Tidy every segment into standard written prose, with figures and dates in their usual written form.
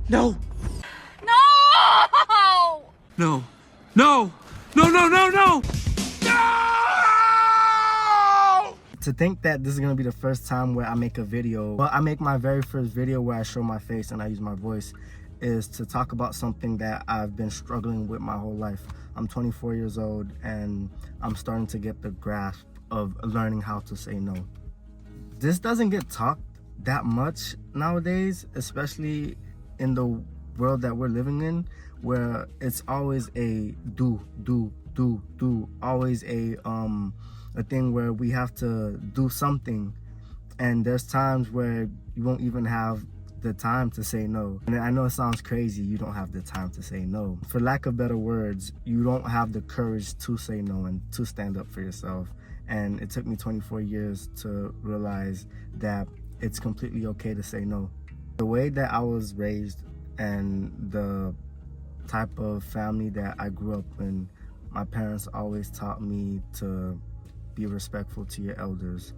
No! No! No! No! No, no, no, no! No! To think that this is gonna be the first time where I make a video, well, I make my very first video where I show my face and I use my voice, is to talk about something that I've been struggling with my whole life. I'm 24 years old and I'm starting to get the grasp of learning how to say no. This doesn't get talked that much nowadays, especially in the world that we're living in, where it's always a do, always a thing where we have to do something, and there's times where you won't even have the time to say no. And I know it sounds crazy, you don't have the time to say no. For lack of better words, you don't have the courage to say no and to stand up for yourself. And it took me 24 years to realize that it's completely okay to say no. The way that I was raised and the type of family that I grew up in, my parents always taught me to be respectful to your elders.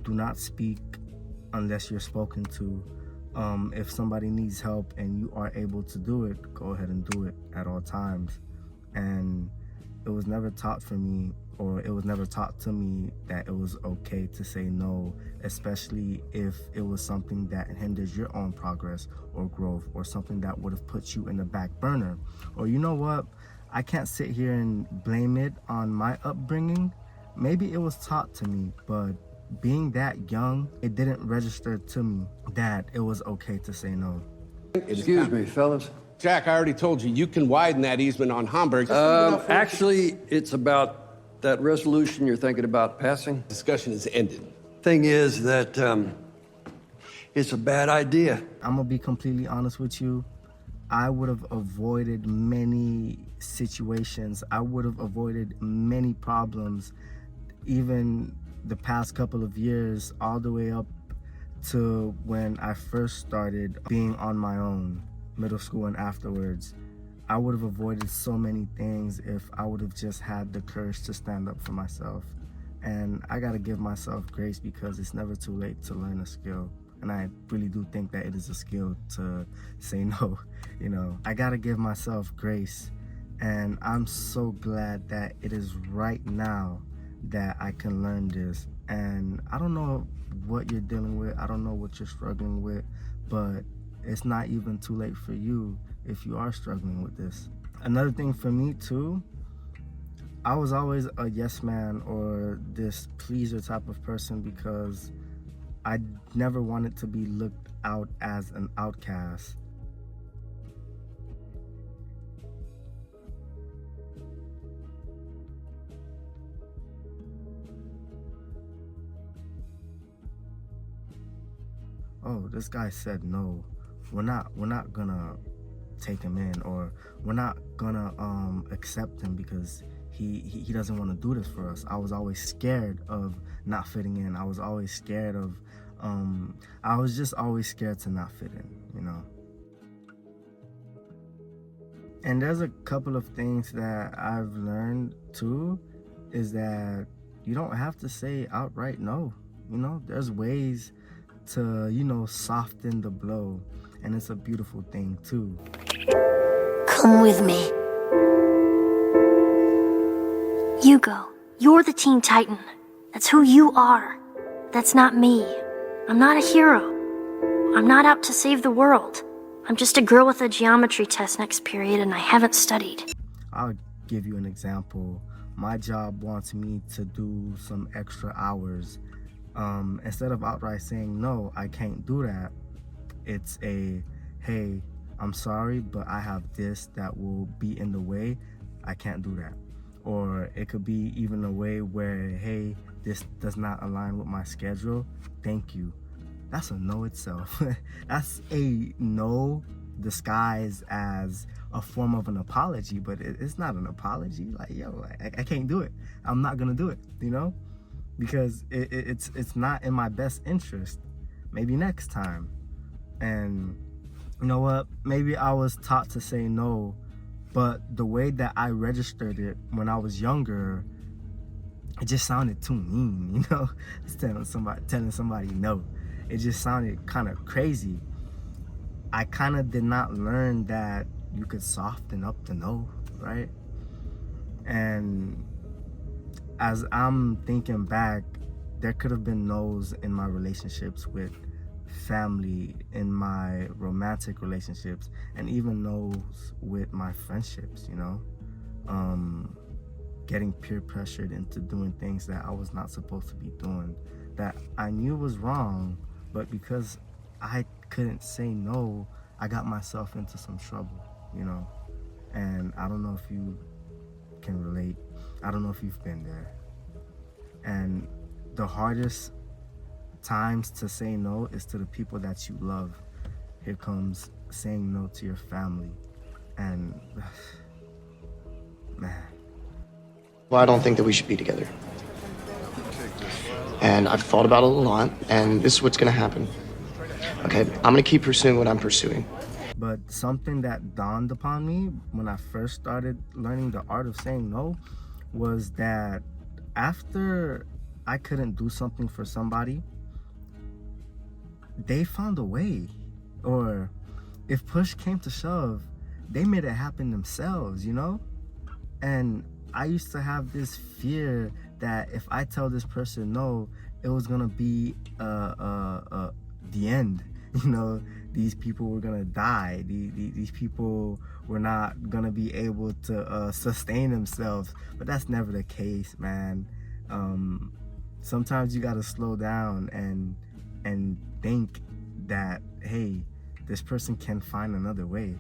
Do not speak unless you're spoken to. If somebody needs help and you are able to do it, go ahead and do it at all times. And it was never taught for me, or it was never taught to me, that it was okay to say no, especially if it was something that hinders your own progress or growth, or something that would have put you in the back burner. Or you know what? I can't sit here and blame it on my upbringing. Maybe it was taught to me, but being that young, it didn't register to me that it was okay to say no. Excuse me, fellas. Jack, I already told you, you can widen that easement on Hamburg. Actually, it's about that resolution you're thinking about passing. Discussion is ended. Thing is that it's a bad idea. I'm gonna be completely honest with you. I would have avoided many situations. I would have avoided many problems, even the past couple of years, all the way up to when I first started being on my own, middle school and afterwards. I would have avoided so many things if I would have just had the courage to stand up for myself. And I gotta give myself grace, because it's never too late to learn a skill. And I really do think that it is a skill to say no. You know, I gotta give myself grace. And I'm so glad that it is right now that I can learn this. And I don't know what you're dealing with, I don't know what you're struggling with, but it's not even too late for you if you are struggling with this. Another thing for me too, I was always a yes man or this pleaser type of person, because I never wanted to be looked out as an outcast. Oh, this guy said no. We're not gonna take him in, or we're not gonna accept him because he doesn't want to do this for us. I was always scared of not fitting in. I was always scared of I was just always scared to not fit in, you know. And there's a couple of things that I've learned too, is that you don't have to say outright no. You know, there's ways to, you know, soften the blow, and it's a beautiful thing too. Come with me. Hugo, you're the Teen Titan. That's who you are. That's not me. I'm not a hero. I'm not out to save the world. I'm just a girl with a geometry test next period, and I haven't studied. I'll give you an example. My job wants me to do some extra hours. Instead of outright saying, no, I can't do that, it's a, hey, I'm sorry, but I have this that will be in the way. I can't do that. Or it could be even a way where, hey, this does not align with my schedule. Thank you. That's a no itself. That's a no disguised as a form of an apology, but it's not an apology. Like, yo, I can't do it. I'm not gonna do it, you know? Because it's not in my best interest. Maybe next time. And you know what? Maybe I was taught to say no, but the way that I registered it when I was younger, it just sounded too mean, you know? Telling somebody no. It just sounded kind of crazy. I kind of did not learn that you could soften up the no, right? And as I'm thinking back, there could have been no's in my relationships with family, in my romantic relationships, and even no's with my friendships, you know? Getting peer pressured into doing things that I was not supposed to be doing, that I knew was wrong, but because I couldn't say no, I got myself into some trouble, you know? And I don't know if you can relate. I don't know if you've been there. And the hardest times to say no is to the people that you love. Here comes saying no to your family. And man. Well, I don't think that we should be together. And I've thought about it a lot, and this is what's gonna happen. Okay, I'm gonna keep pursuing what I'm pursuing. But something that dawned upon me when I first started learning the art of saying no was that after I couldn't do something for somebody, they found a way. Or if push came to shove, they made it happen themselves, you know? And I used to have this fear that if I tell this person no, it was gonna be the end. You know, these people were gonna die. These people were not gonna be able to sustain themselves. But that's never the case, man. Sometimes you gotta slow down and think that, hey, this person can find another way.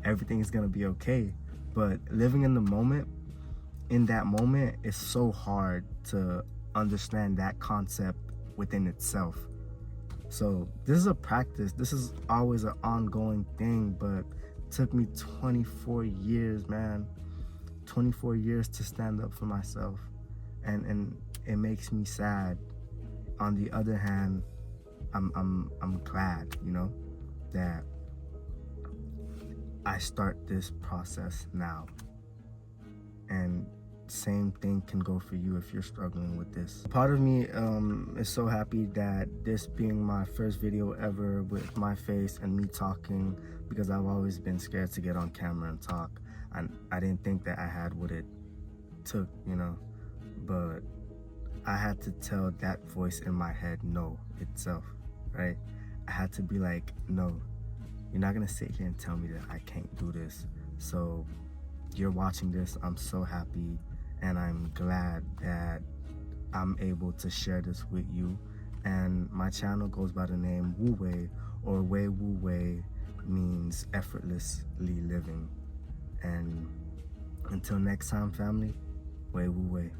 Everything is gonna be okay. But living in the moment, in that moment, is so hard to understand that concept within itself. So this is a practice. This is always an ongoing thing, but it took me 24 years, man. 24 years to stand up for myself. And it makes me sad. On the other hand, I'm glad, you know, that I start this process now. And same thing can go for you if you're struggling with this. Part of me is so happy that this being my first video ever with my face and me talking, because I've always been scared to get on camera and talk. And I didn't think that I had what it took, you know, but I had to tell that voice in my head no itself, right? I had to be like, no, you're not gonna sit here and tell me that I can't do this. So you're watching this, I'm so happy, and I'm glad that I'm able to share this with you. And my channel goes by the name Wu Wei, or Wei Wu Wei means effortlessly living. And until next time, family, Wei Wu Wei.